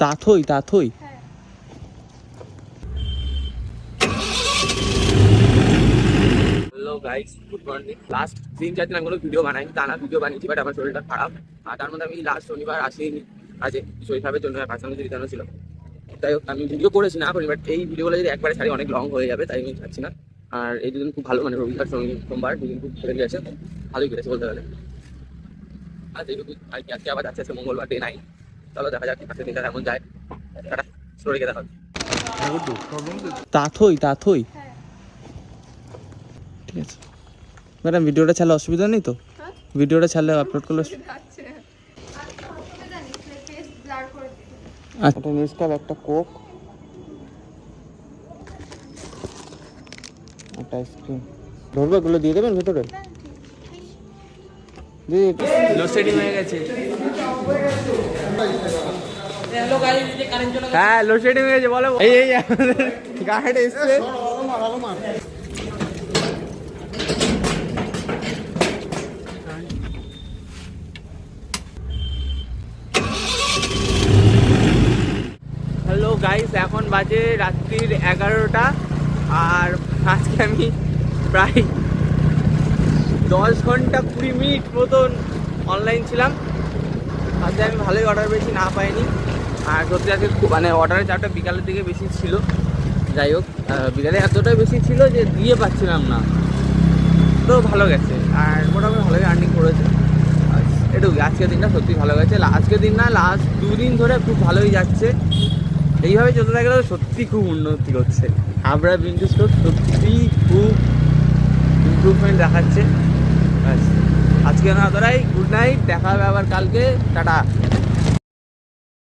তাথই Tathoi hello guys, good morning. Last 3-4 দিন আমি কোনো ভিডিও বানাই টানা ভিডিও বানিয়েছি, বাট আমার শরীরটা খারাপ। আর তার মধ্যে আমি লাস্ট শনিবার আসিনি, আজ শরীর খারাপের জন্য পার্সোনাল রিটার্ন ছিল। তাই হোক, আমি ভিডিও করেছি না করি, বাট এই ভিডিওগুলো যদি একবারে ছাড়ি অনেক লং হয়ে যাবে, তাই আমি ছাড়ছি না। আর এই দুদিন খুব ভালো, মানে রবিবার সোমবার দুদিন খুব ঘুরে গেছে, ভালোই কেটেছে বলতে গেলে। আর এইটুকু আর কি, আজকে আবার যাচ্ছে, আজকে মঙ্গলবার ডে 9। চলো দেখা যাক আজকে দিনটা কেমন যায়। টাটা, স্টোরিকে দেখা হবে। তাথই তাথই ঠিক আছে ম্যাডাম, ভিডিওটা ছাড়লে অসুবিধা নেই তো? ভিডিওটা ছাড়লে আপলোড করলে আচ্ছা, নেস্কাফ, একটা কোক, একটা আইসক্রিম। ধরবে এগুলো দিয়ে দেবেন ভেতরে? লোডশেডিং হয়ে গেছে। হ্যাঁ, লোডশেডিং হয়ে গেছে, বলো। এই এই গাইড এসছে। হ্যালো গাইস, এখন বাজে রাত্রির 11টা। আর আজকে আমি প্রায় 10 ঘন্টা 20 মিনিট মতন অনলাইন ছিলাম। আজকে আমি ভালোই অর্ডার বেশি না পাইনি। আর সত্যি আজকে মানে অর্ডারের চাপটা বিকালের দিকে বেশি ছিল। যাই হোক, বিকালে এতটাই বেশি ছিল যে দিয়ে পাচ্ছিলাম না, তো ভালো গেছে। আর মোটামুটি ভালোই আর্নিং করেছে। এটুকুই, আজকের দিনটা সত্যি ভালো গেছে। আজকের দিন না, লাস্ট 2 দিন ধরে খুব ভালোই যাচ্ছে। এইভাবে চলতে থাকলে সত্যি খুব উন্নতি করছে। হাবড়া বিন্টু স্টোর সত্যি খুব ইমপ্রুভমেন্ট দেখাচ্ছে। আজকে না তোরাই, গুড নাইট, দেখা হবে আবার কালকে, টাটা।